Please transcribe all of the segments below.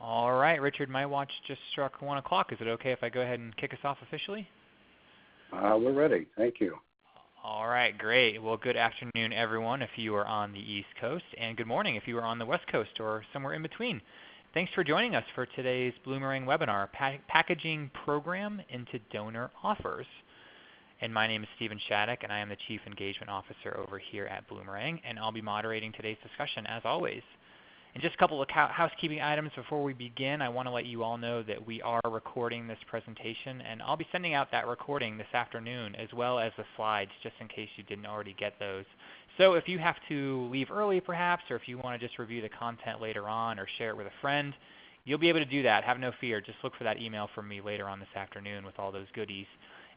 All right, Richard, my watch just struck 1 o'clock. Is it okay if I go ahead and kick us off officially? We're ready. Thank you. All right, great. Well, good afternoon, everyone, if you are on the East Coast, and good morning if you are on the West Coast or somewhere in between. Thanks for joining us for today's Bloomerang webinar, Packaging Program into Donor Offers. And my name is Stephen Shattuck, and I am the Chief Engagement Officer over here at Bloomerang, and I'll be moderating today's discussion as always. And just a couple of housekeeping items before we begin. I want to let you all know that we are recording this presentation, and I'll be sending out that recording this afternoon as well as the slides, just in case you didn't already get those. So if you have to leave early perhaps, or if you want to just review the content later on or share it with a friend, you'll be able to do that. Have no fear. Just look for that email from me later on this afternoon with all those goodies.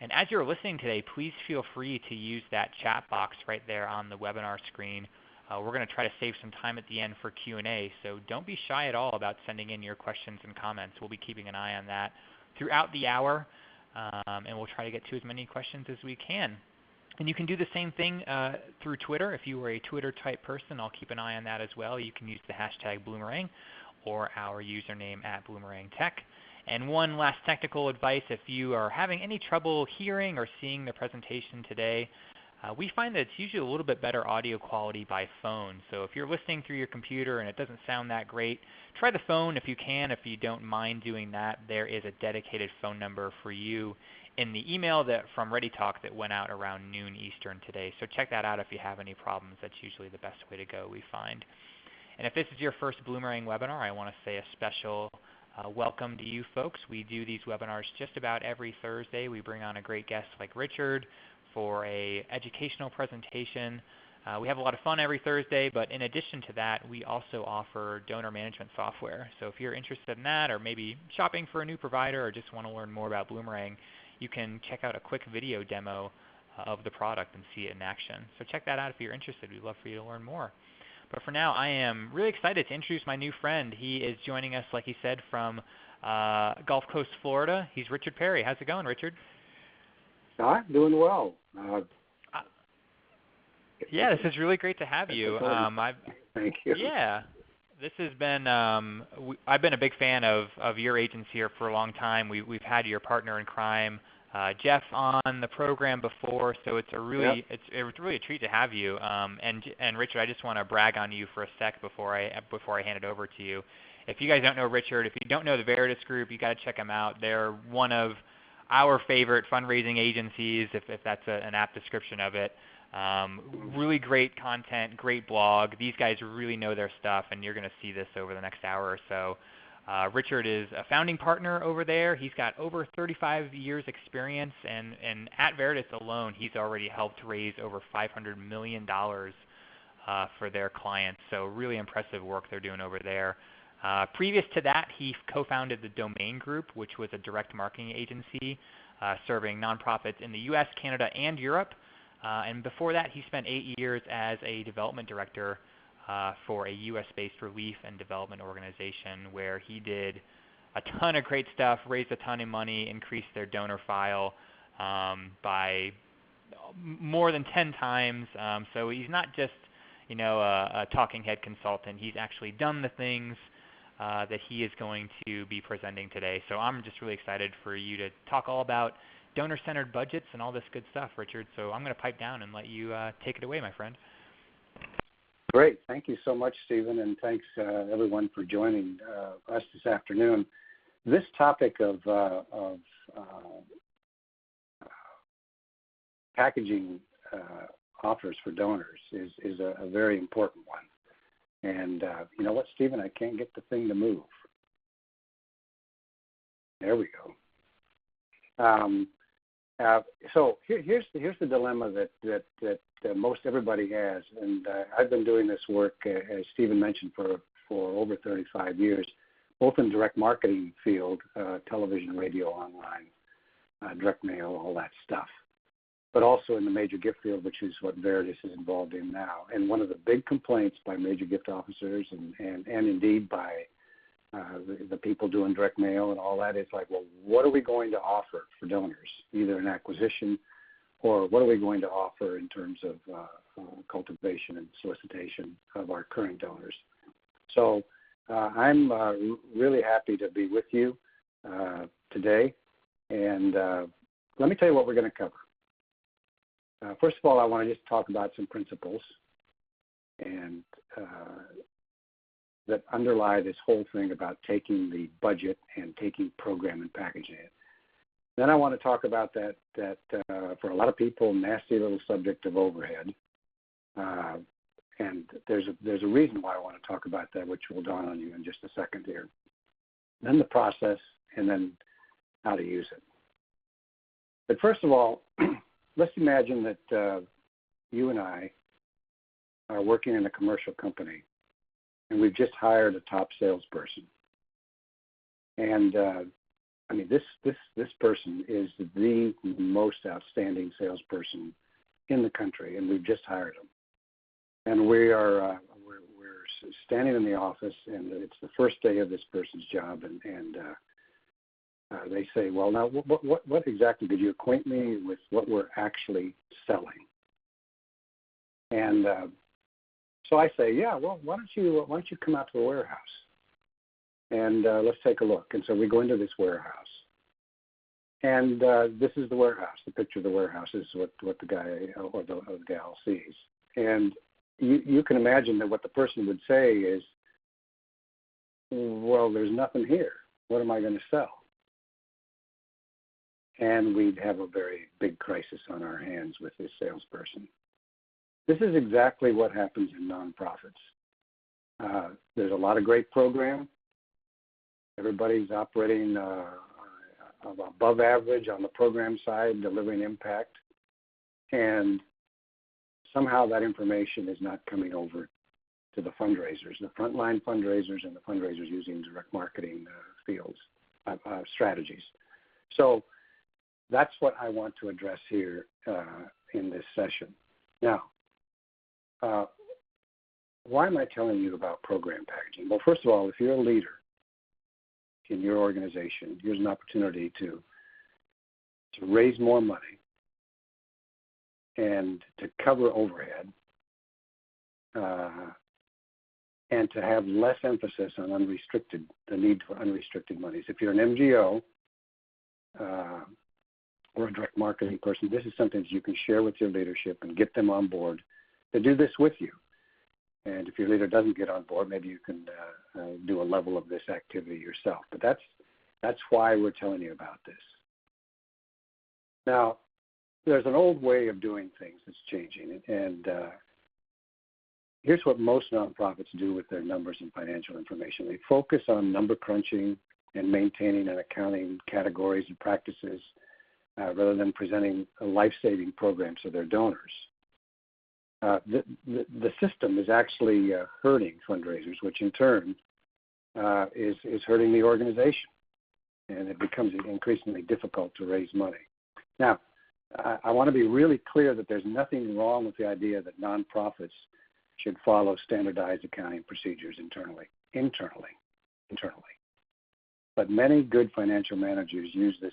And as you're listening today, please feel free to use that chat box right there on the webinar screen. We're going to try to save some time at the end for Q&A, so don't be shy at all about sending in your questions and comments. We'll be keeping an eye on that throughout the hour, and we'll try to get to as many questions as we can. And you can do the same thing through Twitter. If you are a Twitter-type person, I'll keep an eye on that as well. You can use the hashtag Bloomerang or our username @BloomerangTech. And one last technical advice, if you are having any trouble hearing or seeing the presentation today, we find that it's usually a little bit better audio quality by phone. So if you're listening through your computer and it doesn't sound that great, try the phone if you can. If you don't mind doing that, there is a dedicated phone number for you in the email from ReadyTalk that went out around noon Eastern today. So check that out if you have any problems. That's usually the best way to go, we find. And if this is your first Bloomerang webinar, I want to say a special welcome to you folks. We do these webinars just about every Thursday. We bring on a great guest like Richard for an educational presentation. We have a lot of fun every Thursday, but in addition to that, we also offer donor management software. So if you're interested in that, or maybe shopping for a new provider, or just want to learn more about Bloomerang, you can check out a quick video demo of the product and see it in action. So check that out if you're interested. We'd love for you to learn more. But for now, I am really excited to introduce my new friend. He is joining us, like he said, from Gulf Coast, Florida. He's Richard Perry. How's it going, Richard? Hi, doing well. Yeah, this is really great to have you. Thank you. Yeah, this has been. I've been a big fan of your agency here for a long time. We've had your partner in crime, Jeff, on the program before, so it's really a treat to have you. And Richard, I just want to brag on you for a sec before I hand it over to you. If you guys don't know Richard, if you don't know the Veritas Group, you got to check them out. They're one of our favorite fundraising agencies, if that's an apt description of it. Really great content, great blog. These guys really know their stuff, and you're going to see this over the next hour or so. Richard is a founding partner over there. He's got over 35 years experience, and at Veritas alone, he's already helped raise over $500 million for their clients. So really impressive work they're doing over there. Previous to that, he co-founded the Domain Group, which was a direct marketing agency serving nonprofits in the U.S., Canada, and Europe. And before that, he spent 8 years as a development director for a U.S.-based relief and development organization where he did a ton of great stuff, raised a ton of money, increased their donor file by more than 10 times. So he's not just a talking head consultant. He's actually done the things that he is going to be presenting today. So I'm just really excited for you to talk all about donor-centered budgets and all this good stuff, Richard. So I'm going to pipe down and let you take it away, my friend. Great. Thank you so much, Stephen, and thanks everyone for joining us this afternoon. This topic of packaging offers for donors is a very important one. And you know what, Stephen? I can't get the thing to move. There we go. So here's the dilemma that most everybody has, and I've been doing this work, as Stephen mentioned, for over 35 years, both in direct marketing field, television, radio, online, direct mail, all that stuff, but also in the major gift field, which is what Veritas is involved in now. And one of the big complaints by major gift officers and indeed by the people doing direct mail and all that is like, well, what are we going to offer for donors, either an acquisition or what are we going to offer in terms of cultivation and solicitation of our current donors? So I'm really happy to be with you today, and let me tell you what we're going to cover. First of all, I want to just talk about some principles and that underlie this whole thing about taking the budget and taking program and packaging it. Then I want to talk about that for a lot of people, nasty little subject of overhead. And there's a reason why I want to talk about that, which will dawn on you in just a second here. Then the process, and then how to use it. But first of all, let's imagine that you and I are working in a commercial company, and we've just hired a top salesperson. And I mean, this person is the most outstanding salesperson in the country, and we've just hired him. And we're standing in the office, and it's the first day of this person's job, and they say, "Well, now, what exactly did you acquaint me with what we're actually selling?" And so I say, "Yeah, well, why don't you come out to the warehouse, and let's take a look." And so we go into this warehouse, and this is the warehouse. The picture of the warehouse is what the guy or the gal sees, and you can imagine that what the person would say is, "Well, there's nothing here. What am I going to sell?" And we'd have a very big crisis on our hands with this salesperson. This is exactly what happens in nonprofits. There's a lot of great program. Everybody's operating above average on the program side, delivering impact. And somehow that information is not coming over to the fundraisers, the frontline fundraisers and the fundraisers using direct marketing fields, strategies. So that's what I want to address here in this session. Now, why am I telling you about program packaging? Well, first of all, if you're a leader in your organization, here's an opportunity to raise more money and to cover overhead and to have less emphasis on the need for unrestricted monies. If you're an MGO or a direct marketing person, this is something that you can share with your leadership and get them on board to do this with you. And if your leader doesn't get on board, maybe you can do a level of this activity yourself. But that's why we're telling you about this. Now, there's an old way of doing things that's changing, and here's what most nonprofits do with their numbers and financial information. They focus on number crunching and maintaining and accounting categories and practices rather than presenting a life-saving programs to their donors. The system is actually hurting fundraisers, which in turn is hurting the organization, and it becomes increasingly difficult to raise money. Now, I want to be really clear that there's nothing wrong with the idea that nonprofits should follow standardized accounting procedures internally. But many good financial managers who use the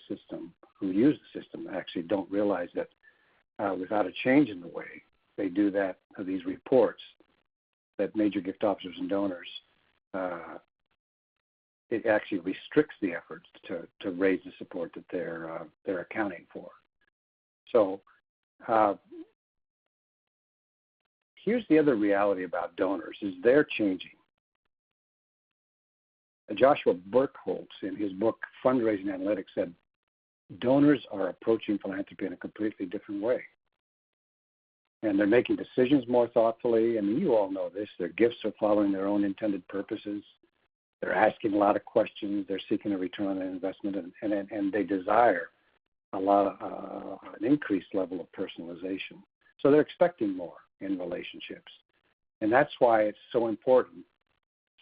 system actually don't realize that without a change in the way they do these reports that major gift officers and donors, it actually restricts the efforts to raise the support that they're accounting for. So here's the other reality about donors is they're changing. Joshua Burkholz, in his book Fundraising Analytics, said donors are approaching philanthropy in a completely different way. And they're making decisions more thoughtfully. I mean, you all know this. Their gifts are following their own intended purposes. They're asking a lot of questions. They're seeking a return on investment, and they desire an increased level of personalization. So they're expecting more in relationships. And that's why it's so important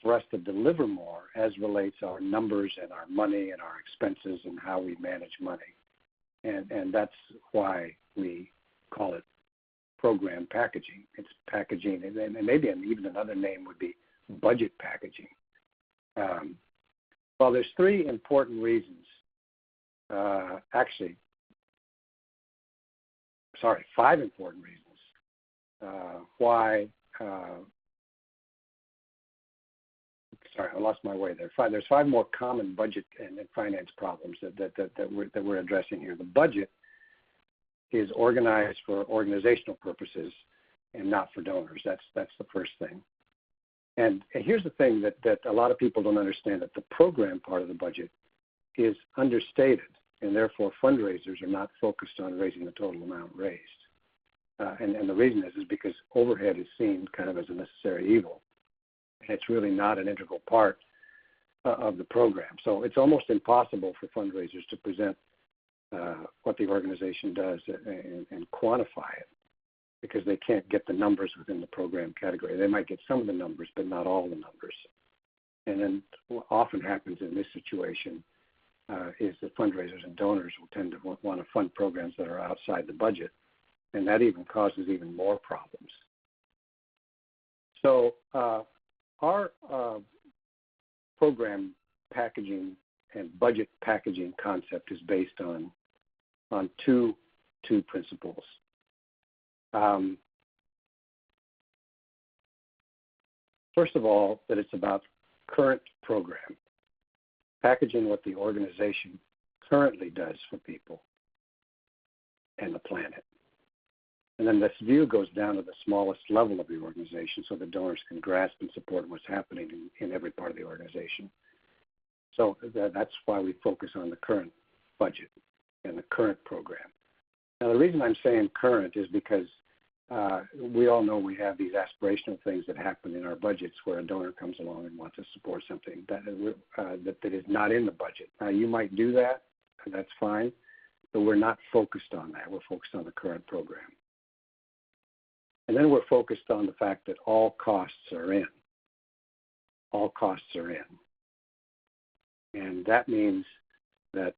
for us to deliver more as relates our numbers and our money and our expenses and how we manage money. And that's why we call it program packaging. It's packaging, and maybe even another name would be budget packaging. Well, there's three important reasons. Five important reasons why. sorry, I lost my way there. There's five more common budget and finance problems that we're addressing here. The budget is organized for organizational purposes and not for donors. That's the first thing. And here's the thing that a lot of people don't understand, that the program part of the budget is understated, and therefore fundraisers are not focused on raising the total amount raised. And the reason is because overhead is seen kind of as a necessary evil. And it's really not an integral part of the program. So it's almost impossible for fundraisers to present what the organization does and quantify it, because they can't get the numbers within the program category. They might get some of the numbers, but not all the numbers. And then what often happens in this situation is that fundraisers and donors will tend to want to fund programs that are outside the budget, and that even causes even more problems. So our program packaging and budget packaging concept is based on two principles. First of all, that it's about current program, packaging what the organization currently does for people and the planet. And then this view goes down to the smallest level of the organization so the donors can grasp and support what's happening in every part of the organization. So that's why we focus on the current budget and the current program. Now, the reason I'm saying current is because we all know we have these aspirational things that happen in our budgets where a donor comes along and wants to support something that is not in the budget. Now, you might do that, and that's fine, but we're not focused on that. We're focused on the current program. And then we're focused on the fact that all costs are in. All costs are in. And that means that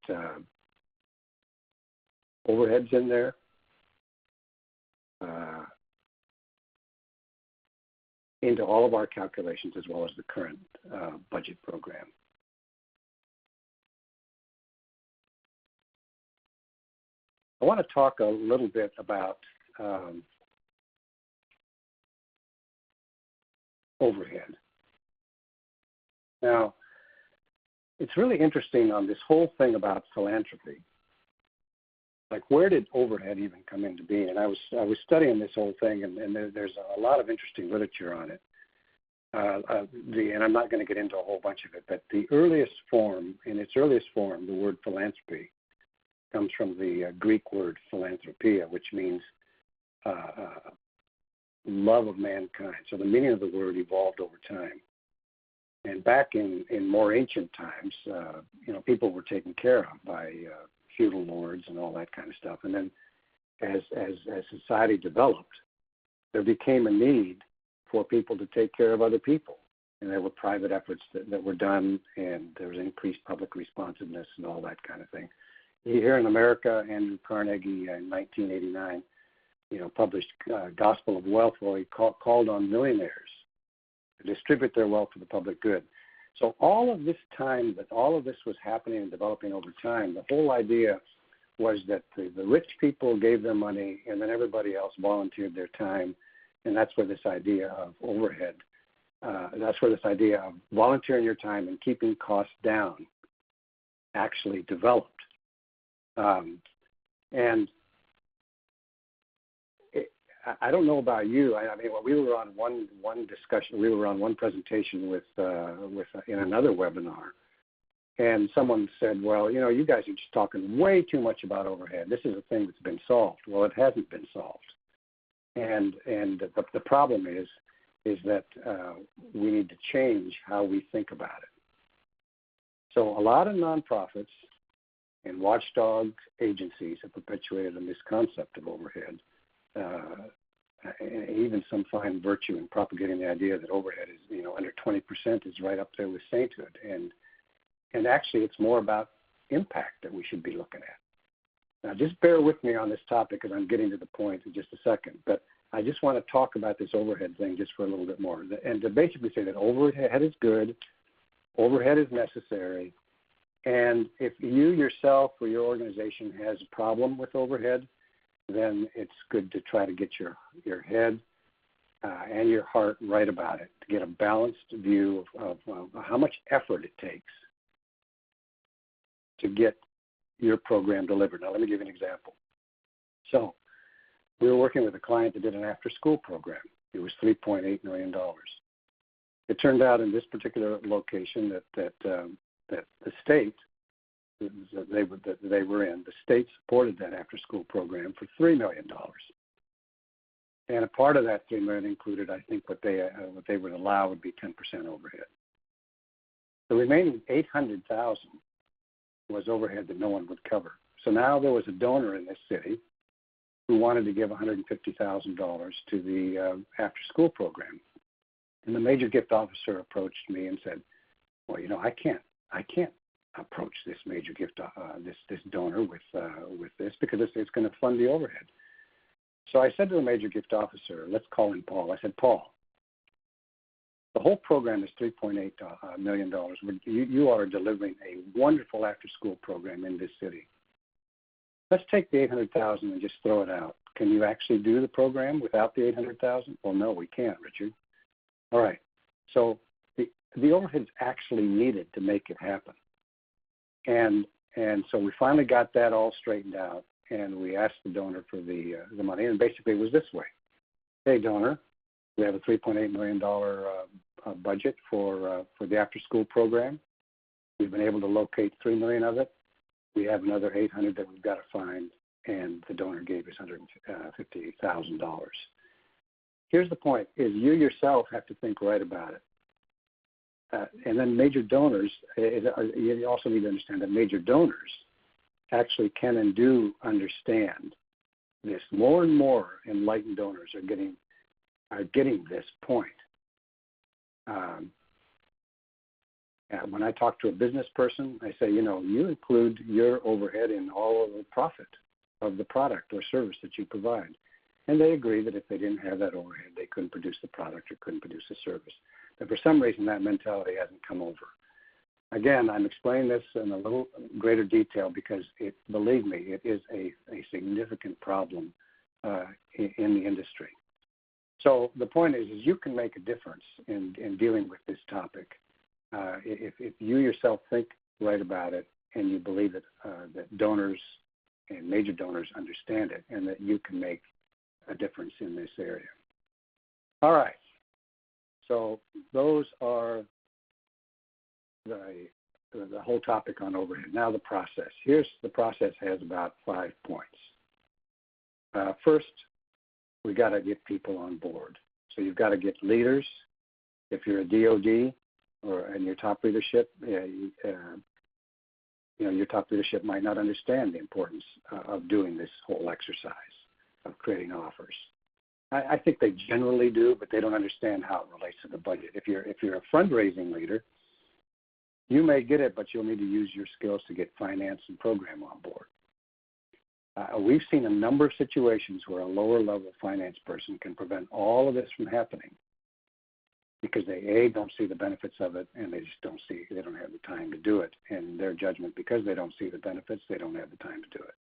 overhead's in there, into all of our calculations, as well as the current budget program. I want to talk a little bit about overhead. Now, it's really interesting on this whole thing about philanthropy. Like, where did overhead even come into being? And I was studying this whole thing, and there's a lot of interesting literature on it. And I'm not going to get into a whole bunch of it, but the earliest form, in its earliest form, the word philanthropy comes from the Greek word philanthropia, which means love of mankind. So the meaning of the word evolved over time. And back in more ancient times, people were taken care of by feudal lords and all that kind of stuff. And then as society developed, there became a need for people to take care of other people. And there were private efforts that were done, and there was increased public responsiveness and all that kind of thing. Here in America, Andrew Carnegie in 1989, published Gospel of Wealth, where he called on millionaires to distribute their wealth for the public good. So all of this time, that all of this was happening and developing over time, the whole idea was that the rich people gave their money, and then everybody else volunteered their time, and that's where this idea of overhead, that's where this idea of volunteering your time and keeping costs down actually developed. And I don't know about you. I mean, we were on one discussion. We were on one presentation with in another webinar, and someone said, "Well, you guys are just talking way too much about overhead. This is a thing that's been solved." Well, it hasn't been solved, and the problem is that we need to change how we think about it. So a lot of nonprofits and watchdog agencies have perpetuated a misconcept of overhead. And even some find virtue in propagating the idea that overhead is, under 20% is right up there with sainthood. And actually, it's more about impact that we should be looking at. Now, just bear with me on this topic, because I'm getting to the point in just a second. But I just want to talk about this overhead thing just for a little bit more, and to basically say that overhead is good, overhead is necessary, and if you yourself or your organization has a problem with overhead, then it's good to try to get your head and your heart right about it to get a balanced view of how much effort it takes to get your program delivered. Now, let me give you an example. So we were working with a client that did an after-school program. It was $3.8 million. It turned out in this particular location that the state that they were in, the state supported that after-school program for $3 million. And a part of that $3 million included, I think, what they would allow would be 10% overhead. The remaining $800,000 was overhead that no one would cover. So now there was a donor in this city who wanted to give $150,000 to the after-school program. And the major gift officer approached me and said, well, I can't approach this major gift, this donor with this because it's going to fund the overhead. So I said to the major gift officer, let's call him Paul. I said, Paul, the whole program is $3.8 million. You are delivering a wonderful after-school program in this city. Let's take the $800,000 and just throw it out. Can you actually do the program without the $800,000? Well, no, we can't, Richard. All right. So the overhead's actually needed to make it happen. And so we finally got that all straightened out, and we asked the donor for the money. And basically it was this way. Hey, donor, we have a $3.8 million budget for the after-school program. We've been able to locate $3 million of it. We have another $800 that we've got to find, and the donor gave us $150,000. Here's the point: is you yourself have to think right about it, and then major donors. You also need to understand that major donors actually can and do understand this. More and more enlightened donors are getting this point. When I talk to a business person, I say, you include your overhead in all of the profit of the product or service that you provide. And they agree that if they didn't have that overhead, they couldn't produce the product or couldn't produce the service. But for some reason, that mentality hasn't come over. Again, I'm explaining this in a little greater detail because, believe me, it is a significant problem in the industry. So the point is you can make a difference in dealing with this topic. If you yourself think right about it and you believe that donors and major donors understand it and that you can make a difference in this area. All right. So those are the whole topic on overhead. Now the process. The process has about 5 points. First, we got to get people on board. So you've got to get leaders. If you're a DOD and your top leadership, your top leadership might not understand the importance of doing this whole exercise of creating offers. I think they generally do, but they don't understand how it relates to the budget. If you're a fundraising leader, you may get it, but you'll need to use your skills to get finance and program on board. We've seen a number of situations where a lower-level finance person can prevent all of this from happening because they don't see the benefits of it, and they don't have the time to do it. And their judgment, because they don't see the benefits, they don't have the time to do it.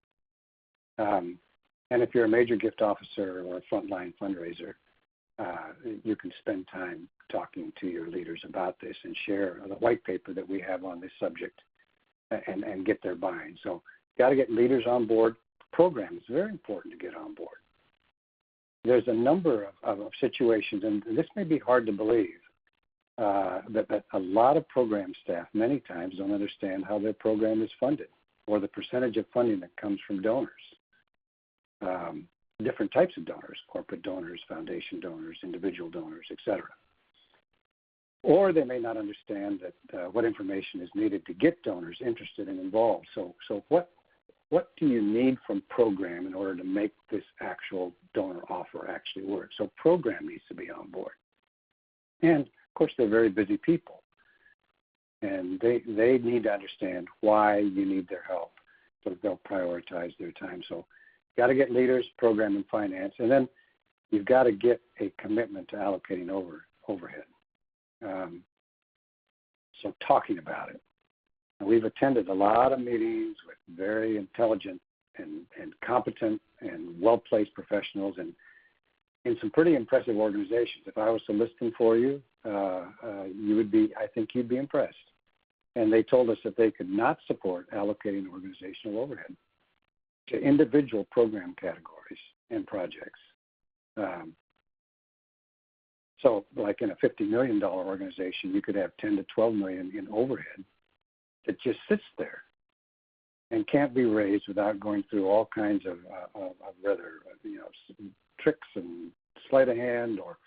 And if you're a major gift officer or a frontline fundraiser, you can spend time talking to your leaders about this and share the white paper that we have on this subject and get their buy-in. So got to get leaders on board. Program is very important to get on board. There's a number of situations, and this may be hard to believe, that a lot of program staff many times don't understand how their program is funded or the percentage of funding that comes from donors. Different types of donors, corporate donors, foundation donors, individual donors, etc. Or they may not understand that what information is needed to get donors interested and involved. So what do you need from program in order to make this actual donor offer actually work? So program needs to be on board. And, of course, they're very busy people. And they need to understand why you need their help so that they'll prioritize their time. So got to get leaders, program, and finance. And then you've got to get a commitment to allocating overhead. So talking about it. And we've attended a lot of meetings with very intelligent and competent and well-placed professionals, and in some pretty impressive organizations. If I was to list them for you, you would be, I think you'd be impressed. And they told us that they could not support allocating organizational overhead to individual program categories and projects. So like in a $50 million organization, you could have 10 to 12 million in overhead that just sits there and can't be raised without going through all kinds of rather, tricks and sleight of hand or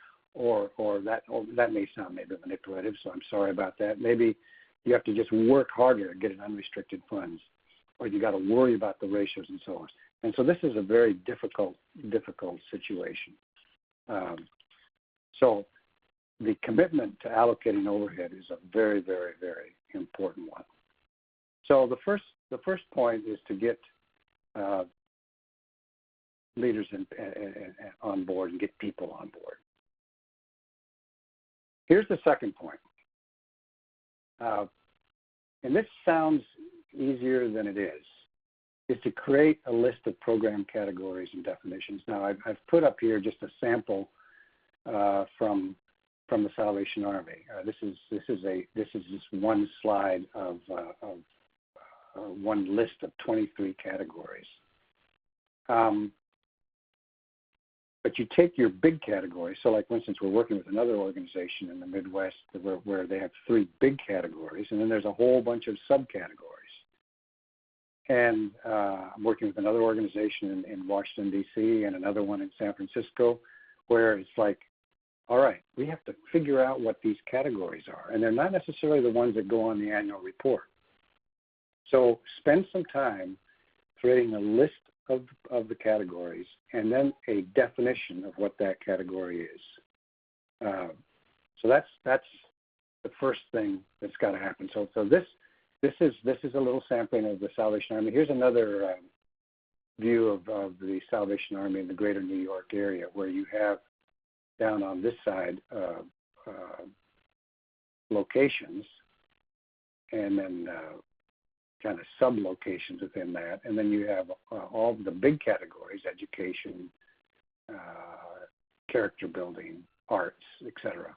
that may sound maybe manipulative, so I'm sorry about that. Maybe you have to just work harder to get an unrestricted funds, or you got to worry about the ratios and so on. And so this is a very difficult situation. So the commitment to allocating overhead is a very, very, very important one. So the first point is to get leaders on board and get people on board. Here's the second point. And this sounds easier than it is to create a list of program categories and definitions. Now, I've put up here just a sample from the Salvation Army. This is just one slide of one list of 23 categories. But you take your big categories. So, like for instance, we're working with another organization in the Midwest where they have 3 big categories, and then there's a whole bunch of subcategories. And I'm working with another organization in Washington, D.C., and another one in San Francisco, where it's like, all right, we have to figure out what these categories are. And they're not necessarily the ones that go on the annual report. So spend some time creating a list of the categories and then a definition of what that category is. So that's the first thing that's got to happen. So this is a little sampling of the Salvation Army. Here's another view of the Salvation Army in the greater New York area, where you have down on this side locations, and then kind of sub-locations within that. And then you have all the big categories: education, character building, arts, etc.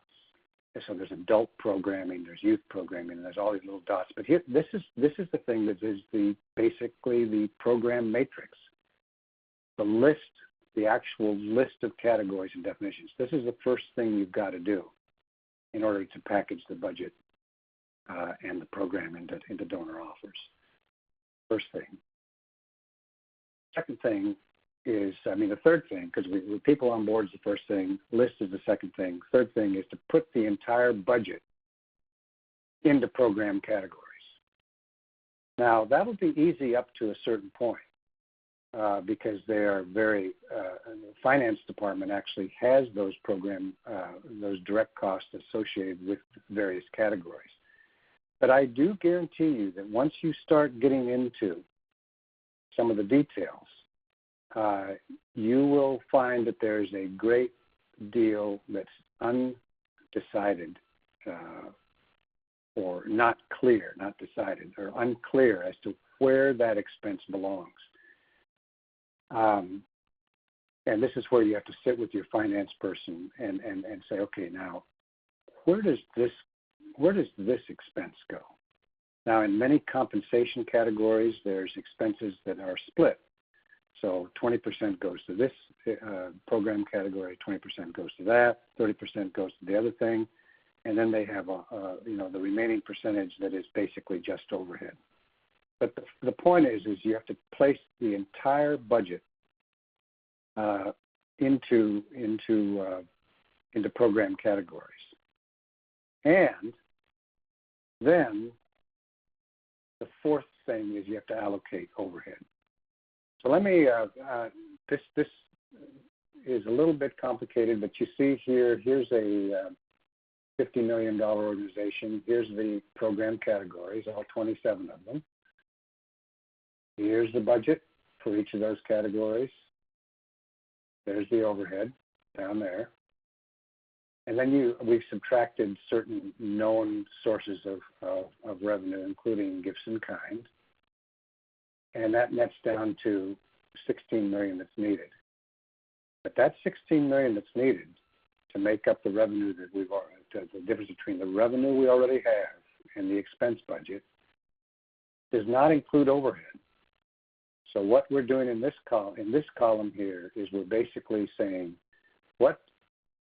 And so there's adult programming, there's youth programming, and there's all these little dots. But here, this is the thing that is basically the program matrix, the list, the actual list of categories and definitions. This is the first thing you've got to do in order to package the budget and the program into donor offers. First thing. Second thing is, the third thing, because with people on board is the first thing, list is the second thing. Third thing is to put the entire budget into program categories. Now, that'll be easy up to a certain point because they are the finance department actually has those those direct costs associated with various categories. But I do guarantee you that once you start getting into some of the details, you will find that there's a great deal that's undecided or not clear, not decided, or unclear as to where that expense belongs. And this is where you have to sit with your finance person and say, okay, now, where does this expense go? Now, in many compensation categories, there's expenses that are split. So 20% goes to this program category, 20% goes to that, 30% goes to the other thing, and then they have the remaining percentage that is basically just overhead. But the point is you have to place the entire budget into program categories, and then the fourth thing is you have to allocate overhead. So let me, this is a little bit complicated, but you see here, here's a $50 million organization. Here's the program categories, all 27 of them. Here's the budget for each of those categories. There's the overhead down there. And then we've subtracted certain known sources of revenue, including gifts in kind. And that nets down to $16 million that's needed. But that $16 million that's needed to make up the revenue that we've already, the difference between the revenue we already have and the expense budget, does not include overhead. So what we're doing in this column here is we're basically saying, what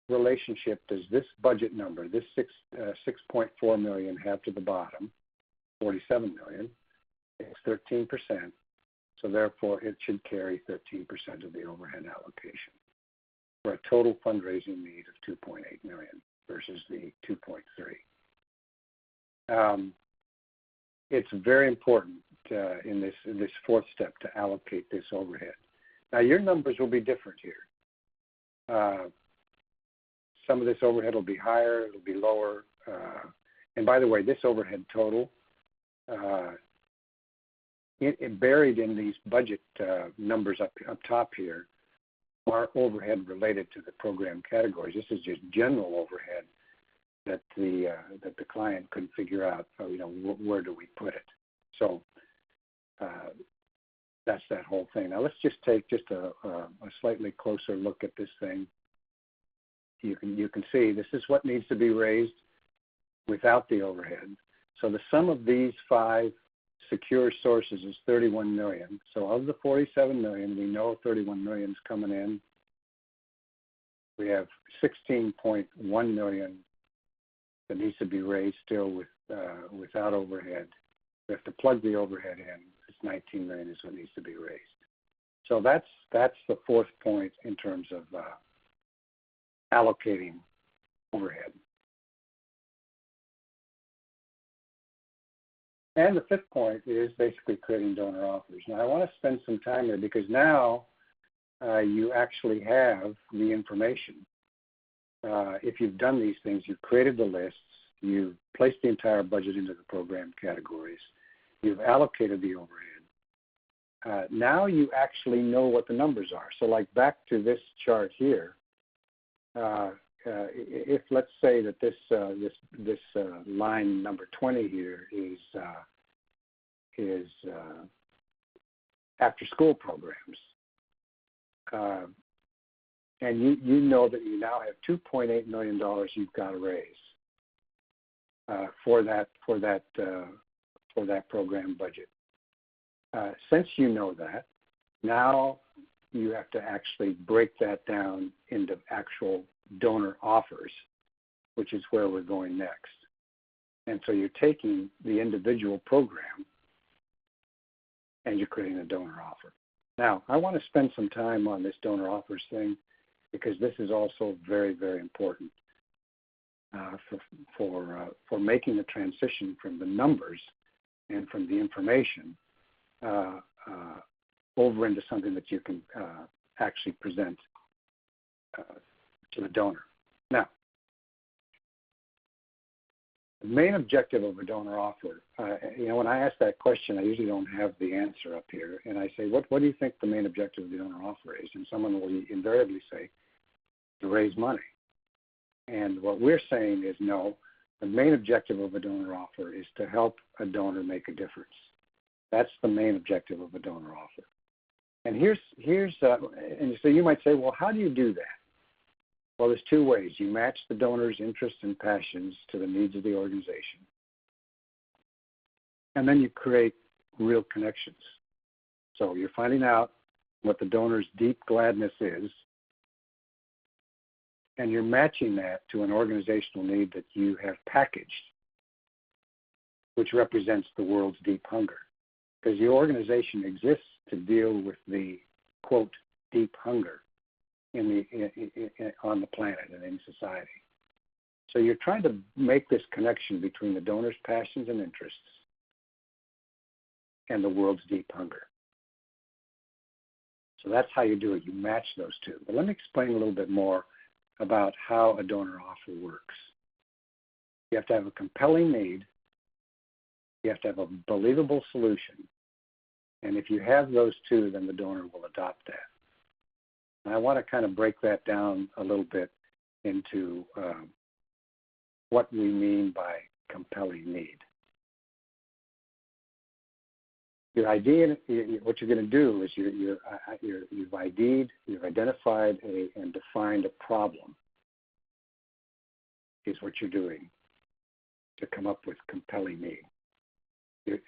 relationship does this budget number, this 6.4 million, have to the bottom? 47 million. It's 13%. So therefore, it should carry 13% of the overhead allocation for a total fundraising need of 2.8 million versus the 2.3. It's very important in this fourth step to allocate this overhead. Now, your numbers will be different here. Some of this overhead will be higher, it'll be lower. And by the way, this overhead total, it buried in these budget numbers up top here are overhead related to the program categories. This is just general overhead that the client couldn't figure out, where do we put it? So that's that whole thing. Now let's just take a slightly closer look at this thing. You can see this is what needs to be raised without the overhead. So the sum of these 5 secure sources is 31 million. So of the 47 million, we know 31 million is coming in. We have 16.1 million that needs to be raised still without overhead. We have to plug the overhead in. It's 19 million is what needs to be raised. So that's the fourth point in terms of allocating overhead. And the fifth point is basically creating donor offers. Now, I want to spend some time there because now you actually have the information. If you've done these things, you've created the lists, you've placed the entire budget into the program categories, you've allocated the overhead. Now you actually know what the numbers are. So like back to this chart here, if let's say that this line number 20 here is after school programs, and you know that you now have $2.8 million you've got to raise for that program budget. Since you know that, now you have to actually break that down into actual donor offers, which is where we're going next. And so you're taking the individual program and you're creating a donor offer. Now, I want to spend some time on this donor offers thing because this is also very, very important for making the transition from the numbers and from the information over into something that you can actually present to the donor. Now, the main objective of a donor offer, when I ask that question, I usually don't have the answer up here. And I say, what do you think the main objective of the donor offer is? And someone will invariably say, to raise money. And what we're saying is, no, the main objective of a donor offer is to help a donor make a difference. That's the main objective of a donor offer. And and so you might say, well, how do you do that? Well, there's two ways. You match the donor's interests and passions to the needs of the organization. And then you create real connections. So you're finding out what the donor's deep gladness is, and you're matching that to an organizational need that you have packaged, which represents the world's deep hunger. Because your organization exists to deal with the, quote, deep hunger on the planet and in society. So you're trying to make this connection between the donor's passions and interests and the world's deep hunger. So that's how you do it. You match those two. But let me explain a little bit more about how a donor offer works. You have to have a compelling need. You have to have a believable solution. And if you have those two, then the donor will adopt that. And I want to kind of break that down a little bit into what we mean by compelling need. Your ID, what you're going to do is you've ID'd, you've identified and defined a problem, is what you're doing to come up with compelling need.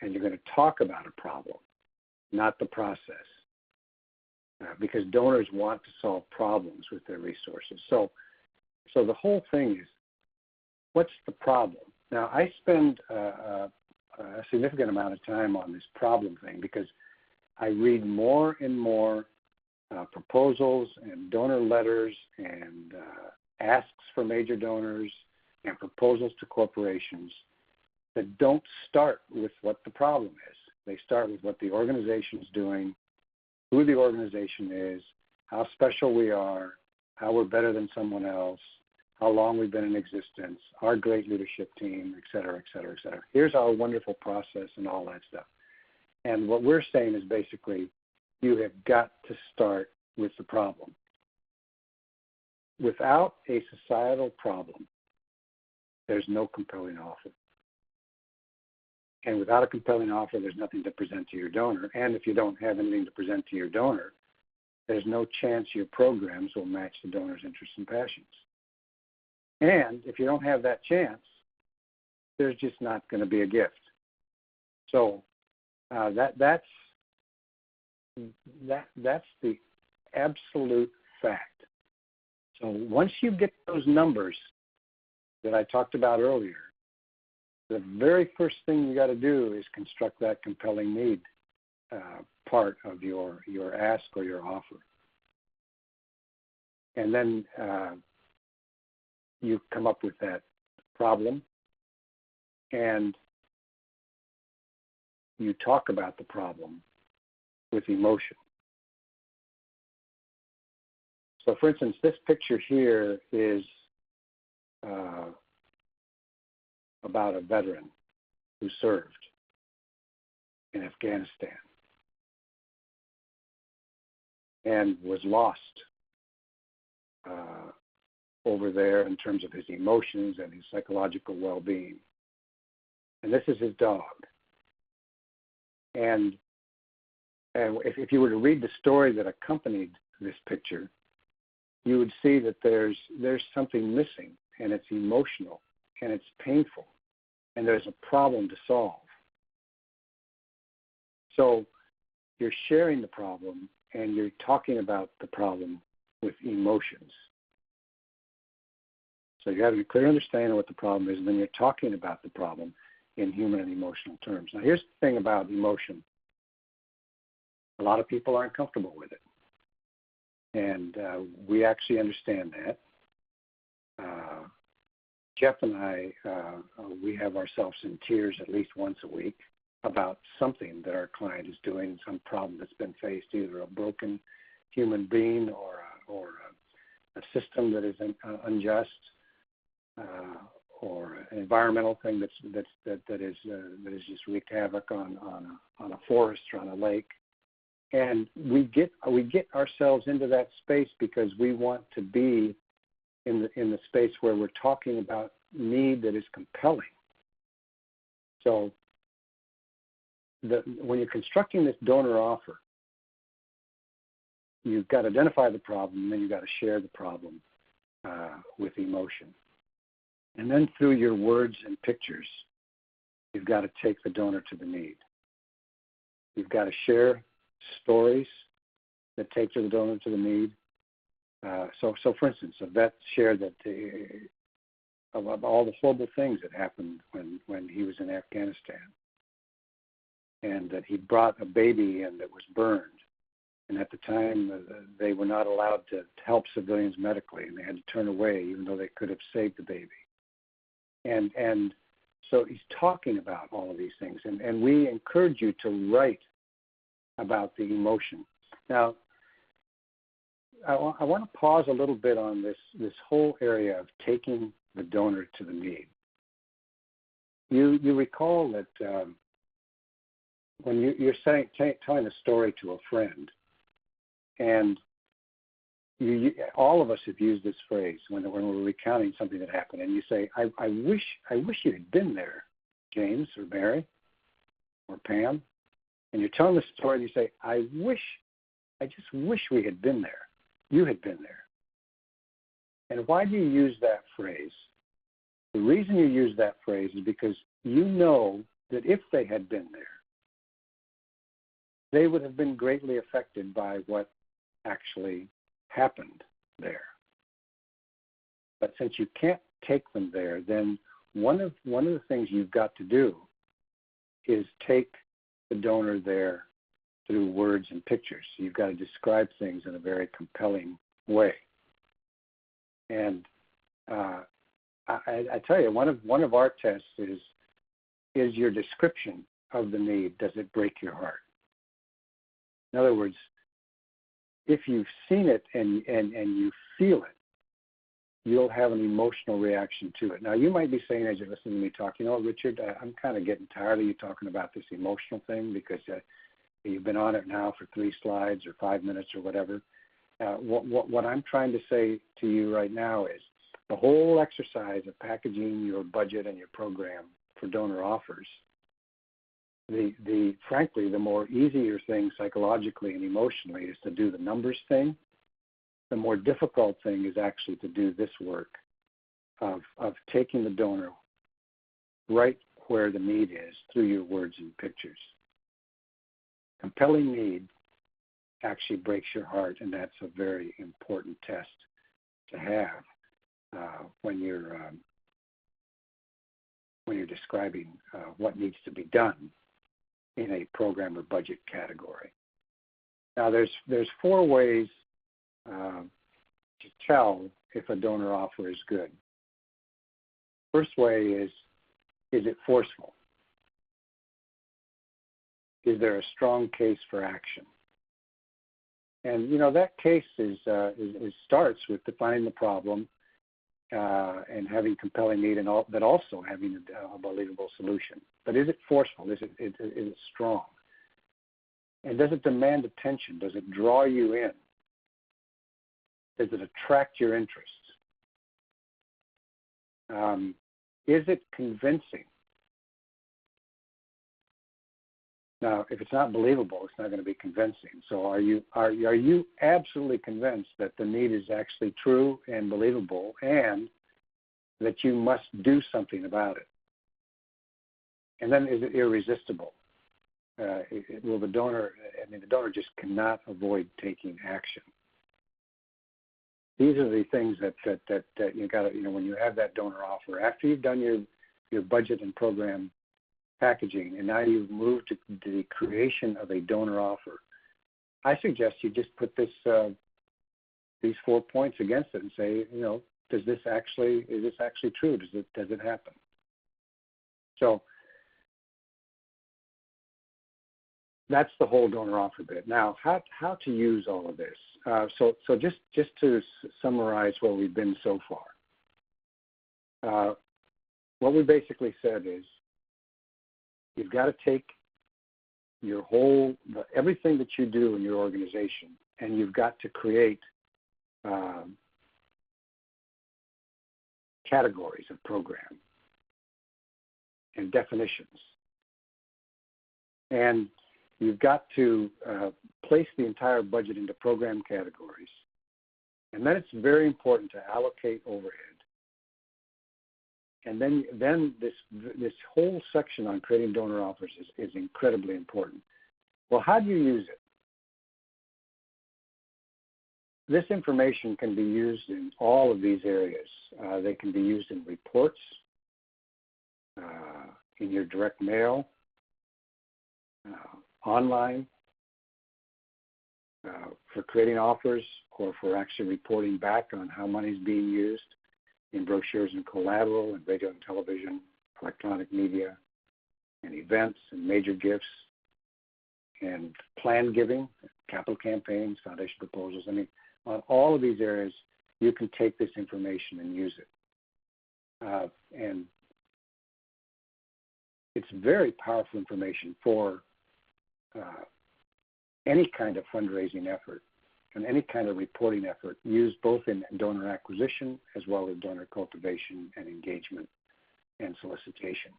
And you're going to talk about a problem, not the process, because donors want to solve problems with their resources. So the whole thing is, what's the problem? Now, I spend a significant amount of time on this problem thing because I read more and more proposals and donor letters and asks for major donors and proposals to corporations that don't start with what the problem is. They start with what the organization is doing, who the organization is, how special we are, how we're better than someone else, how long we've been in existence, our great leadership team, et cetera, et cetera, et cetera. Here's our wonderful process and all that stuff. And what we're saying is basically, you have got to start with the problem. Without a societal problem, there's no compelling offer. And without a compelling offer, there's nothing to present to your donor. And if you don't have anything to present to your donor, there's no chance your programs will match the donor's interests and passions. And if you don't have that chance, there's just not going to be a gift. So that's the absolute fact. So once you get those numbers that I talked about earlier, the very first thing you got to do is construct that compelling need part of your ask or your offer. And then you come up with that problem and you talk about the problem with emotion. So for instance, this picture here is about a veteran who served in Afghanistan and was lost over there in terms of his emotions and his psychological well-being. And this is his dog. And if you were to read the story that accompanied this picture, you would see that there's something missing, and it's emotional, and it's painful, and there's a problem to solve. So you're sharing the problem, and you're talking about the problem with emotions. So you're having a clear understanding of what the problem is, and then you're talking about the problem in human and emotional terms. Now, here's the thing about emotion. A lot of people aren't comfortable with it. And we actually understand that. Jeff and I, we have ourselves in tears at least once a week about something that our client is doing, some problem that's been faced, either a broken human being or a system that is unjust, or an environmental thing that is just wreaked havoc on a forest or on a lake. And we get ourselves into that space because we want to be in the space where we're talking about need that is compelling. So when you're constructing this donor offer, you've got to identify the problem, and then you've got to share the problem with emotion. And then through your words and pictures, you've got to take the donor to the need. You've got to share stories that take the donor to the need. So for instance, a vet shared that of all the horrible things that happened when he was in Afghanistan, and that he brought a baby in that was burned. And at the time, they were not allowed to help civilians medically, and they had to turn away even though they could have saved the baby. And so he's talking about all of these things. And we encourage you to write about the emotion. Now, I want to pause a little bit on this whole area of taking the donor to the need. You recall that when you're telling a story to a friend, and all of us have used this phrase when we're recounting something that happened, and you say, I wish you had been there, James or Mary or Pam. and you're telling the story, and you say, I just wish we had been there. You had been there. And why do you use that phrase? The reason you use that phrase is because you know that if they had been there, they would have been greatly affected by what actually happened there. But since you can't take them there, then one of the things you've got to do is take the donor there through words and pictures. You've got to describe things in a very compelling way. And I tell you, one of our tests is your description of the need, does it break your heart? In other words, if you've seen it and you feel it, you'll have an emotional reaction to it. Now, you might be saying as you're listening to me talk, you know, Richard, I'm kind of getting tired of you talking about this emotional thing because you've been on it now for 3 slides or 5 minutes or whatever. What I'm trying to say to you right now is the whole exercise of packaging your budget and your program for donor offers, frankly, the more easier thing psychologically and emotionally is to do the numbers thing. The more difficult thing is actually to do this work of taking the donor right where the need is through your words and pictures. Compelling need actually breaks your heart, and that's a very important test to have when you're describing what needs to be done in a program or budget category. Now, there's 4 ways to tell if a donor offer is good. First way is it forceful? Is there a strong case for action? And you know that case starts with defining the problem and having compelling need, but also having a believable solution. But is it forceful? Is it strong? And does it demand attention? Does it draw you in? Does it attract your interest? Is it convincing? Now, if it's not believable, it's not going to be convincing. So are you absolutely convinced that the need is actually true and believable and that you must do something about it? And then is it irresistible? Will the donor just cannot avoid taking action. These are the things that you got to, when you have that donor offer, after you've done your budget and program packaging, and now you've moved to the creation of a donor offer, I suggest you just put these 4 points against it and say, is this actually true? Does it happen? So that's the whole donor offer bit. Now, how to use all of this? So just to summarize what we've been so far, what we basically said is you've got to take your everything that you do in your organization, and you've got to create categories of program and definitions. And you've got to place the entire budget into program categories. And then it's very important to allocate overhead. And then this whole section on creating donor offers is incredibly important. Well, how do you use it? This information can be used in all of these areas. They can be used in reports, in your direct mail, online, for creating offers, or for actually reporting back on how money is being used, in brochures and collateral, and radio and television, electronic media, and events, and major gifts, and planned giving, capital campaigns, foundation proposals. I mean, on all of these areas, you can take this information and use it. And it's very powerful information for any kind of fundraising effort and any kind of reporting effort, used both in donor acquisition as well as donor cultivation and engagement and solicitation.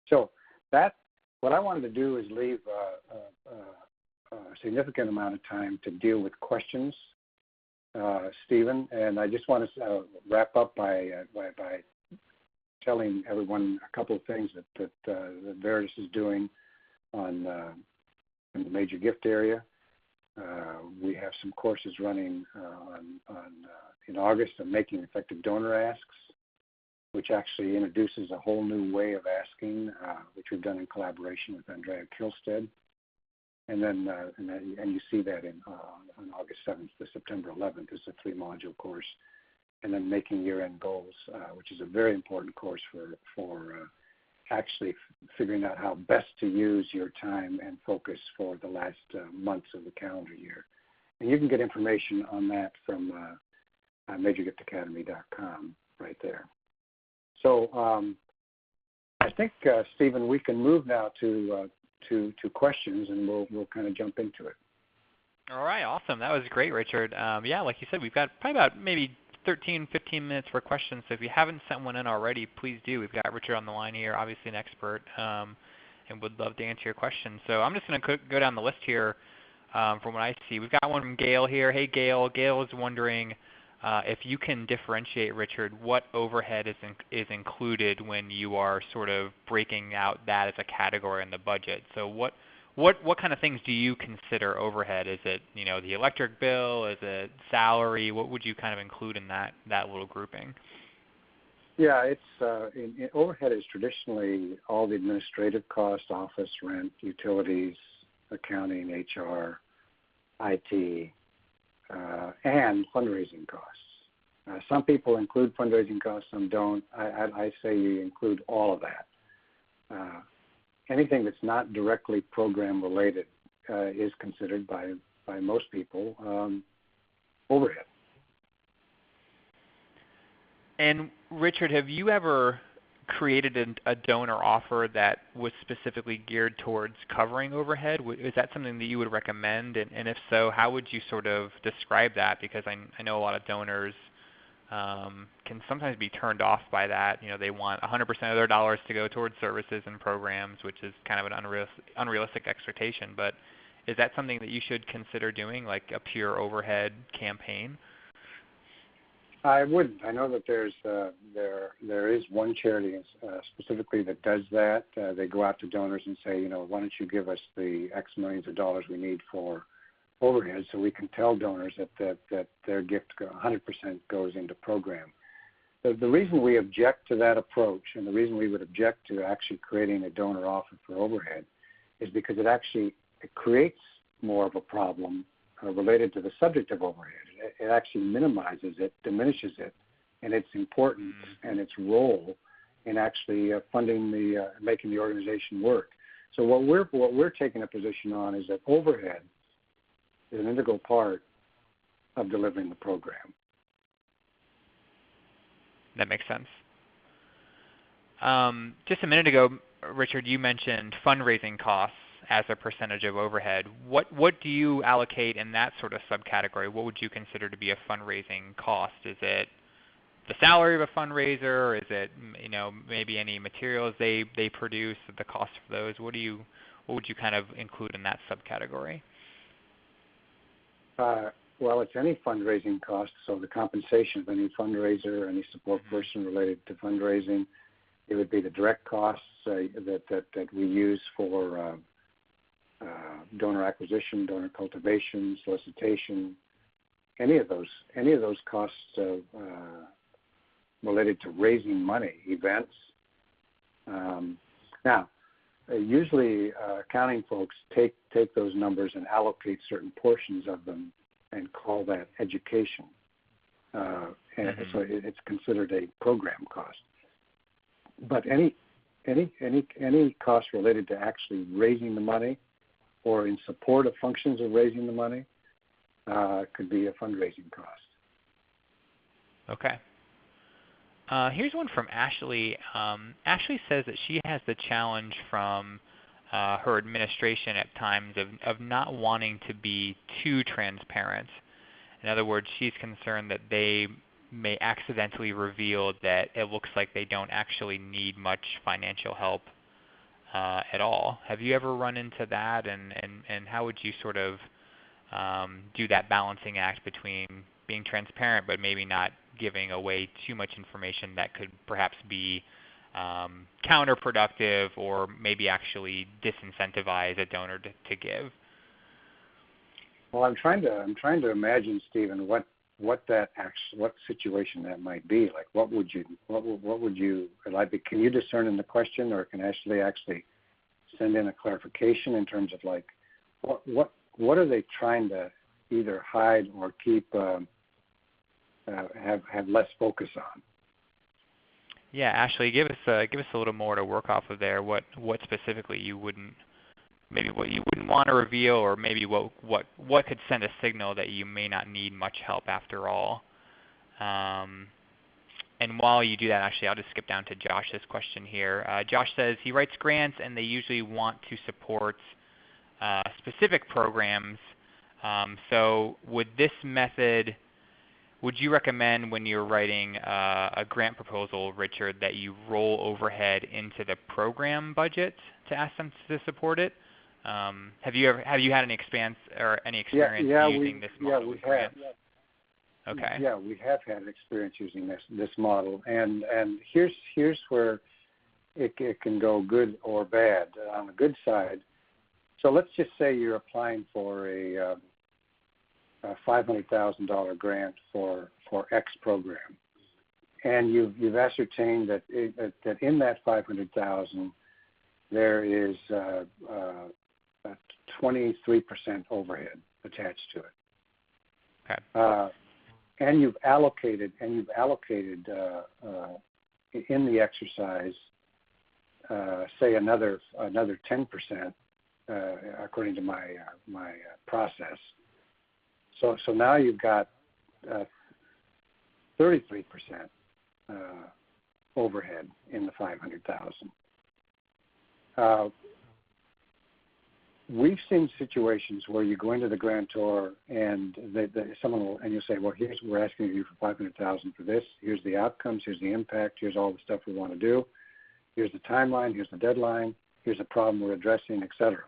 So that what I wanted to do is leave a significant amount of time to deal with questions, Stephen, and I just want to wrap up by telling everyone a couple of things that Veritas is doing on in the major gift area. We have some courses running in August on making effective donor asks, which actually introduces a whole new way of asking, which we've done in collaboration with Andrea Kilstead. And then and you see that on August 7th to September 11th is a 3-module course. And then making year-end goals, which is a very important course for actually figuring out how best to use your time and focus for the last months of the calendar year. And you can get information on that from MajorGiftAcademy.com right there. So I think, Stephen, we can move now to questions, and we'll kind of jump into it. All right, awesome. That was great, Richard. Yeah, like you said, we've got probably about maybe 13, 15 minutes for questions. So if you haven't sent one in already, please do. We've got Richard on the line here, obviously an expert, and would love to answer your questions. So I'm just going to go down the list here from what I see. We've got one from Gail here. Hey, Gail. Gail is wondering if you can differentiate, Richard, what overhead is included when you are sort of breaking out that as a category in the budget. So what kind of things do you consider overhead? Is it, the electric bill? Is it salary? What would you kind of include in that little grouping? Yeah, it's overhead is traditionally all the administrative costs, office, rent, utilities, accounting, HR, IT, and fundraising costs. Some people include fundraising costs, some don't. I say you include all of that. Anything that's not directly program related is considered by most people overhead. And Richard, have you ever created a donor offer that was specifically geared towards covering overhead? Is that something that you would recommend? And if so, how would you sort of describe that? Because I know a lot of donors can sometimes be turned off by that. They want 100% of their dollars to go towards services and programs, which is kind of an unrealistic expectation. But is that something that you should consider doing, like a pure overhead campaign? I wouldn't. I know that there is one charity specifically that does that. They go out to donors and say, why don't you give us the X millions of dollars we need for overhead, so we can tell donors that their gift 100% goes into program. The reason we object to that approach, and the reason we would object to actually creating a donor offer for overhead, is because it creates more of a problem related to the subject of overhead. It actually minimizes it, diminishes it, and its importance and its role in actually funding making the organization work. So what we're taking a position on is that overhead is an integral part of delivering the program. That makes sense. Just a minute ago, Richard, you mentioned fundraising costs as a percentage of overhead. What do you allocate in that sort of subcategory? What would you consider to be a fundraising cost? Is it the salary of a fundraiser, or is it maybe any materials they produce, the cost for those? What would you kind of include in that subcategory? Well, it's any fundraising cost, so the compensation of any fundraiser, any support person related to fundraising. It would be the direct costs that we use for donor acquisition, donor cultivation, solicitation, any of those costs related to raising money, events. Now, usually accounting folks take those numbers and allocate certain portions of them and call that education. And so it's considered a program cost. But any cost related to actually raising the money or in support of functions of raising the money could be a fundraising cost. Okay. Here's one from Ashley. Ashley says that she has the challenge from her administration at times of not wanting to be too transparent. In other words, she's concerned that they may accidentally reveal that it looks like they don't actually need much financial help at all. Have you ever run into that, and how would you sort of do that balancing act between being transparent but maybe not giving away too much information that could perhaps be counterproductive or maybe actually disincentivize a donor to give? Well, I'm trying to imagine, Stephen, what situation that might be. Like, what would you like? Can you discern in the question, or can Ashley actually send in a clarification in terms of like what are they trying to either hide or keep have less focus on? Yeah, Ashley, give us a little more to work off of there. What specifically you wouldn't want to reveal, or maybe what could send a signal that you may not need much help after all. And while you do that, actually, I'll just skip down to Josh's question here. Josh says he writes grants and they usually want to support specific programs. So would this method, would you recommend when you're writing a grant proposal, Richard, that you roll overhead into the program budget to ask them to support it? Have you had any experience using this model with grants? Okay. Yeah, we have had experience using this model, and here's where it can go good or bad. On the good side, so let's just say you're applying for a $500,000 grant for X program, and you've ascertained that in that $500,000 there is 23% overhead attached to it. Okay. And you've allocated in the exercise, say another 10%, according to my process. So now you've got 33% overhead in the $500,000. We've seen situations where you go into the grantor and you'll say, well, we're asking you for $500,000 for this. Here's the outcomes. Here's the impact. Here's all the stuff we want to do. Here's the timeline. Here's the deadline. Here's the problem we're addressing, et cetera.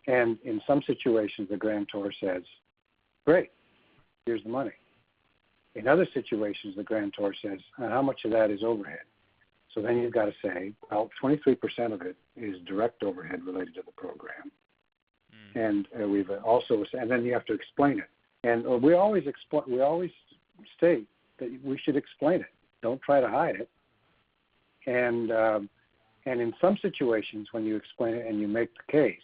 And in some situations, the grantor says, great, here's the money. In other situations, the grantor says, how much of that is overhead? So then you've got to say, well, 23% of it is direct overhead related to the program. And we've also, and then you have to explain it. And we always state that we should explain it. Don't try to hide it. And in some situations, when you explain it and you make the case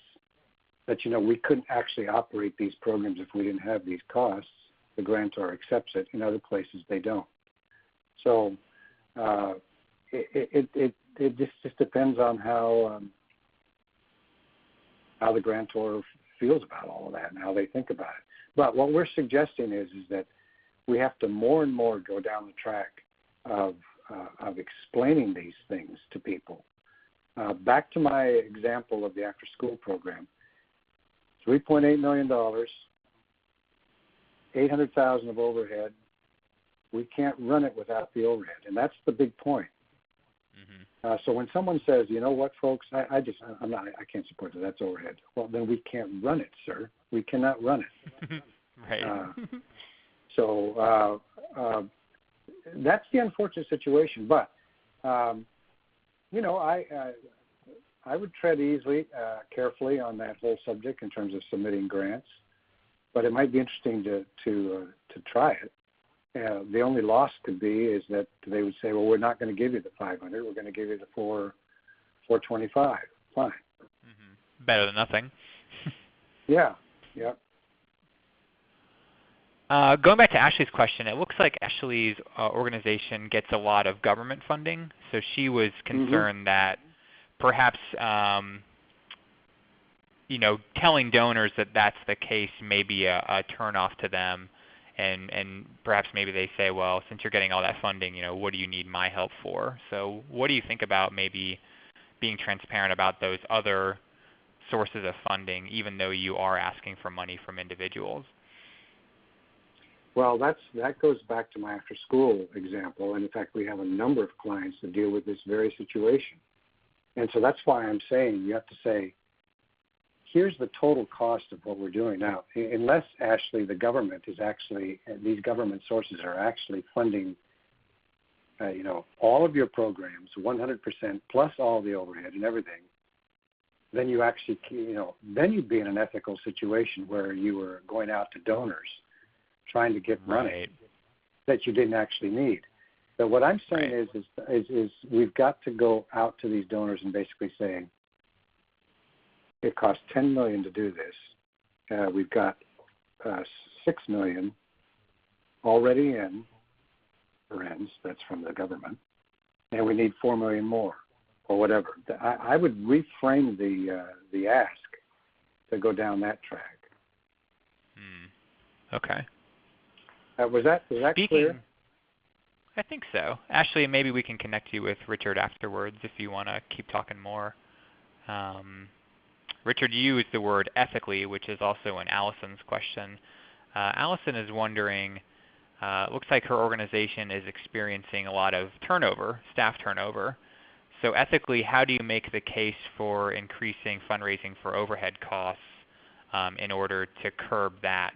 that we couldn't actually operate these programs if we didn't have these costs, the grantor accepts it. In other places, they don't. So it just depends on how the grantor feels about all of that and how they think about it. But what we're suggesting is that we have to more and more go down the track of explaining these things to people. Back to my example of the after-school program, $3.8 million, $800,000 of overhead. We can't run it without the overhead, and that's the big point. So when someone says, you know what, folks, I can't support that. That's overhead. Well, then we can't run it, sir. We cannot run it. Right. So that's the unfortunate situation. But I would tread carefully on that whole subject in terms of submitting grants. But it might be interesting to try it. The only loss could be is that they would say, well, we're not going to give you the 500. We're going to give you the 425. Fine. Better than nothing. Yeah. Going back to Ashley's question, it looks like Ashley's organization gets a lot of government funding. So she was concerned that perhaps, telling donors that that's the case may be a turnoff to them. And perhaps maybe they say, well, since you're getting all that funding, what do you need my help for? So what do you think about maybe being transparent about those other sources of funding, even though you are asking for money from individuals? Well, that goes back to my after-school example. And in fact, we have a number of clients that deal with this very situation. And so that's why I'm saying you have to say, here's the total cost of what we're doing now. Unless actually the government is actually, these government sources are actually funding, all of your programs, 100% plus all the overhead and everything, then you actually, then you'd be in an ethical situation where you were going out to donors trying to get money that you didn't actually need. But what I'm saying is we've got to go out to these donors and basically say, it costs $10 million to do this. We've got $6 million already in RENs, that's from the government, and we need $4 million more, or whatever. I would reframe the ask to go down that track. Okay. Was that clear? I think so. Ashley, maybe we can connect you with Richard afterwards if you want to keep talking more. Richard, you used the word ethically, which is also in Allison's question. Allison is wondering, looks like her organization is experiencing a lot of turnover, staff turnover. So ethically, how do you make the case for increasing fundraising for overhead costs in order to curb that?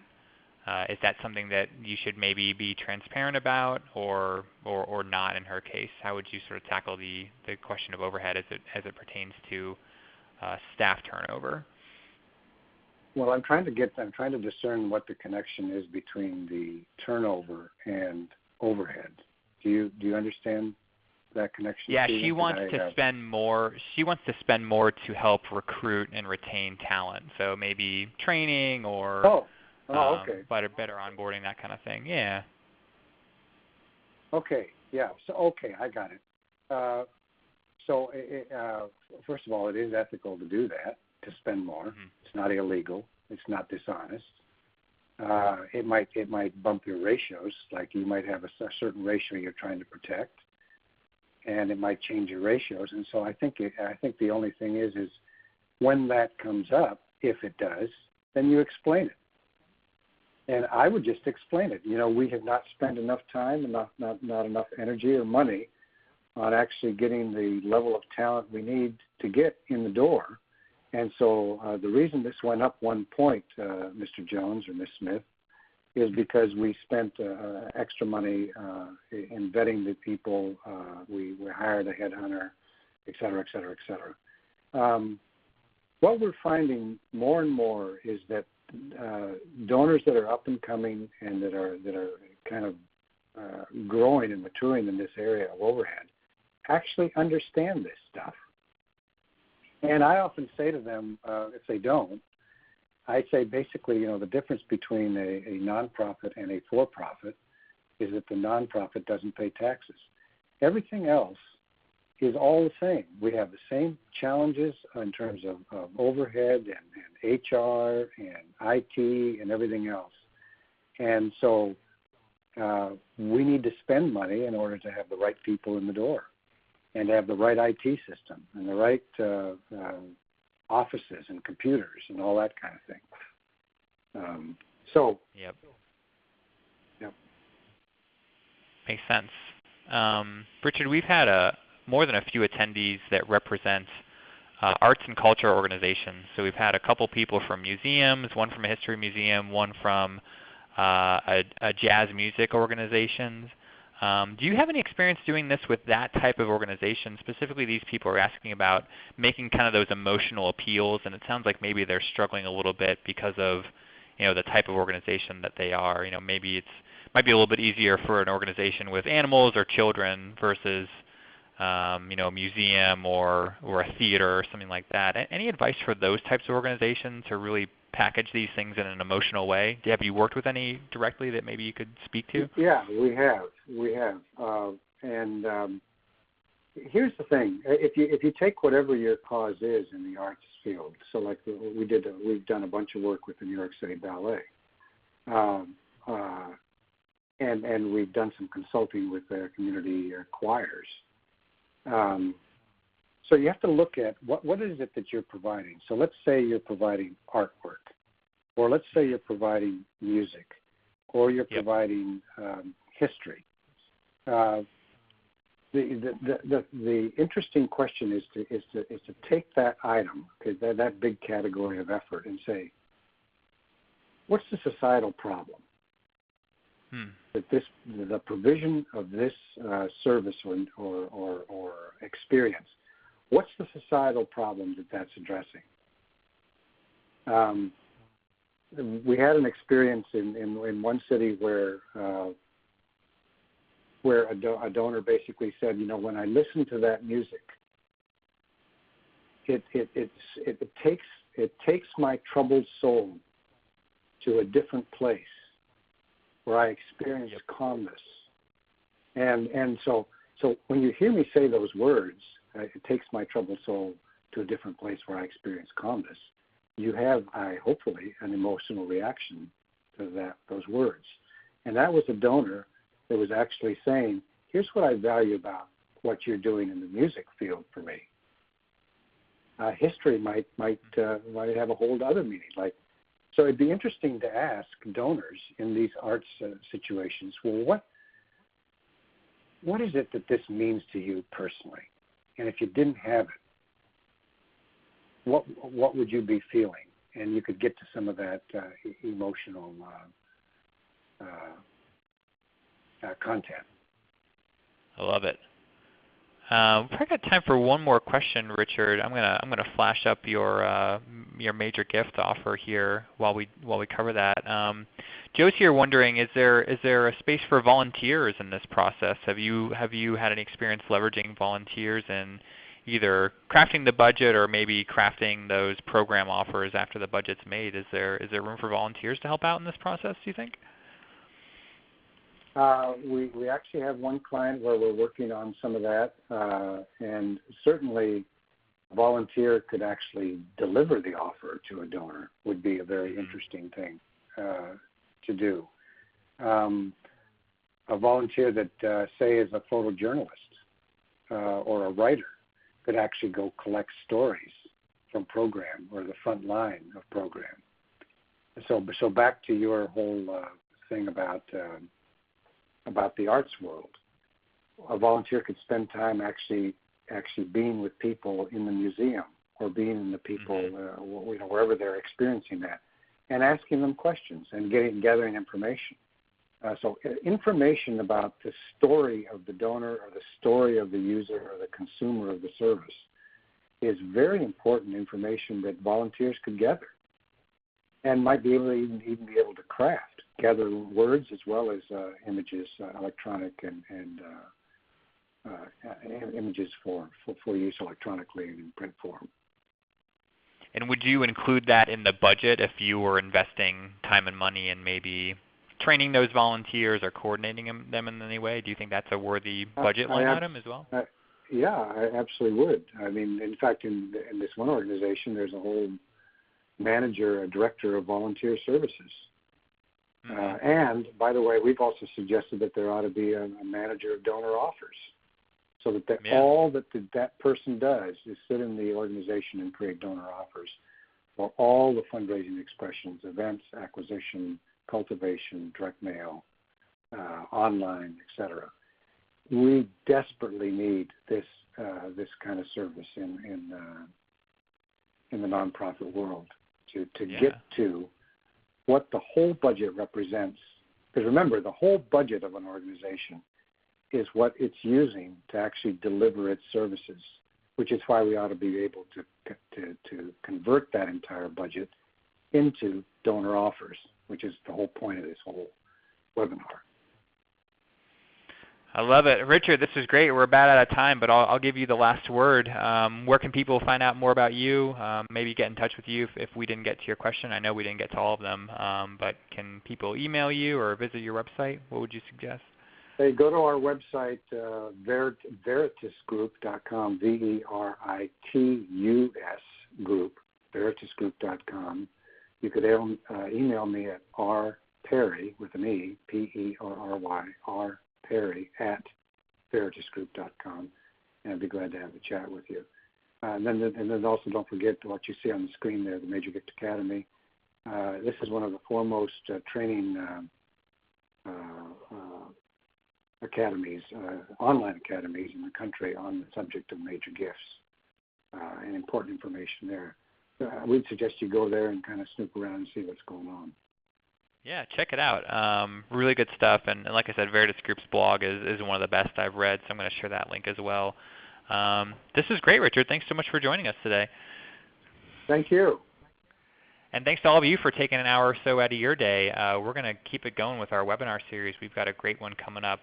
Is that something that you should maybe be transparent about, or not in her case? How would you sort of tackle the question of overhead as it pertains to staff turnover? Well, I'm trying to discern what the connection is between the turnover and overhead. Do you understand that connection? Yeah, she wants to spend more. She wants to spend more to help recruit and retain talent. So maybe training or okay. Better onboarding, that kind of thing. Yeah. Okay. Yeah. So I got it. First of all, it is ethical to do that, to spend more. Mm-hmm. It's not illegal. It's not dishonest. It might bump your ratios, like you might have a certain ratio you're trying to protect, and it might change your ratios. And so I think the only thing is when that comes up, if it does, then you explain it. And I would just explain it. We have not spent enough time and not enough energy or money on actually getting the level of talent we need to get in the door. And so the reason this went up 1 point, Mr. Jones or Ms. Smith, is because we spent extra money in vetting the people. We hired a headhunter, et cetera, et cetera, et cetera. What we're finding more and more is that donors that are up and coming and that are kind of growing and maturing in this area of overhead actually understand this stuff. And I often say to them, if they don't, I say basically, the difference between a nonprofit and a for-profit is that the nonprofit doesn't pay taxes. Everything else is all the same. We have the same challenges in terms of overhead and HR and IT and everything else. And so we need to spend money in order to have the right people in the door and to have the right IT system and the right offices and computers and all that kind of thing. Yep. Yep. Makes sense. Richard, we've had more than a few attendees that represent arts and culture organizations. So we've had a couple people from museums, one from a history museum, one from a jazz music organization. Do you have any experience doing this with that type of organization? Specifically, these people are asking about making kind of those emotional appeals, and it sounds like maybe they're struggling a little bit because of the type of organization that they are. Maybe it might be a little bit easier for an organization with animals or children versus a museum or a theater or something like that. Any advice for those types of organizations to really package these things in an emotional way? Have you worked with any directly that maybe you could speak to? Yeah, we have. Here's the thing: if you take whatever your cause is in the arts field, so like we've done a bunch of work with the New York City Ballet, and we've done some consulting with their community choirs. So you have to look at what is it that you're providing. So let's say you're providing artwork, or let's say you're providing music, or you're providing history. the interesting question is to take that item, okay, that big category of effort, and say, what's the societal problem? That the provision of this service or experience, what's the societal problem that's addressing? We had an experience in one city where a donor basically said, when I listen to that music, it takes my troubled soul to a different place where I experience calmness. And so when you hear me say those words, it takes my troubled soul to a different place where I experience calmness, you have, hopefully, an emotional reaction to those words. And that was a donor that was actually saying, here's what I value about what you're doing in the music field for me. History might have a whole other meaning. So it'd be interesting to ask donors in these arts situations, well, what is it that this means to you personally? And if you didn't have it, what would you be feeling? And you could get to some of that emotional content. I love it. We've probably got time for one more question, Richard. I'm gonna flash up your major gift offer here while we cover that. Joe's here wondering, is there a space for volunteers in this process? Have you had any experience leveraging volunteers in either crafting the budget or maybe crafting those program offers after the budget's made? Is there room for volunteers to help out in this process, do you think? We actually have one client where we're working on some of that, and certainly a volunteer could actually deliver the offer to a donor would be a very interesting thing to do. A volunteer that, say, is a photojournalist or a writer could actually go collect stories from program or the front line of program. So back to your whole thing about the arts world, a volunteer could spend time actually being with people in the museum or being in the people wherever they're experiencing that, and asking them questions and gathering information. So information about the story of the donor or the story of the user or the consumer of the service is very important information that volunteers could gather and might be able to even be able to craft, gather words as well as images, electronic and images for use electronically and in print form. And would you include that in the budget if you were investing time and money in maybe training those volunteers or coordinating them in any way? Do you think that's a worthy budget line item as well? Yeah, I absolutely would. I mean, in fact, in this one organization, there's a whole manager, a director of volunteer services. And, by the way, we've also suggested that there ought to be a manager of donor offers so that all that person does is sit in the organization and create donor offers for all the fundraising expressions, events, acquisition, cultivation, direct mail, online, etc. We desperately need this kind of service in the nonprofit world to get to what the whole budget represents. Because remember, the whole budget of an organization is what it's using to actually deliver its services, which is why we ought to be able to convert that entire budget into donor offers, which is the whole point of this whole webinar. I love it. Richard, this is great. We're about out of time, but I'll give you the last word. Where can people find out more about you, maybe get in touch with you if we didn't get to your question? I know we didn't get to all of them, but can people email you or visit your website? What would you suggest? They go to our website, veritasgroup.com, VERITUS group, veritasgroup.com. You could email me at rperry, with an E, P-E-R-R-Y, rperry at veritasgroup.com, and I'd be glad to have a chat with you. And then also don't forget what you see on the screen there, the Major Gift Academy. This is one of the foremost training academies, online academies in the country on the subject of major gifts and important information there. We'd suggest you go there and kind of snoop around and see what's going on. Yeah, check it out. Really good stuff. And like I said, Veritas Group's blog is one of the best I've read, so I'm going to share that link as well. This is great, Richard. Thanks so much for joining us today. Thank you. And thanks to all of you for taking an hour or so out of your day. We're going to keep it going with our webinar series. We've got a great one coming up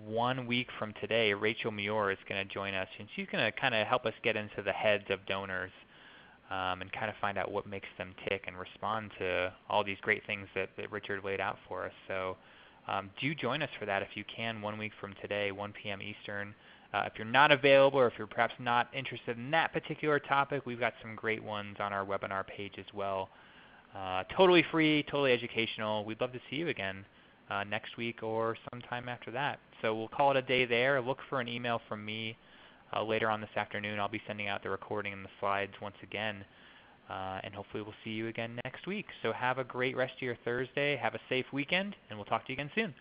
1 week from today. Rachel Muir is going to join us, and she's going to kind of help us get into the heads of donors and kind of find out what makes them tick and respond to all these great things that Richard laid out for us. So do join us for that if you can 1 week from today, 1 p.m. Eastern. If you're not available or if you're perhaps not interested in that particular topic, we've got some great ones on our webinar page as well. Totally free, totally educational. We'd love to see you again next week or sometime after that. So we'll call it a day there. Look for an email from me later on this afternoon. I'll be sending out the recording and the slides once again. And hopefully we'll see you again next week. So have a great rest of your Thursday. Have a safe weekend, and we'll talk to you again soon.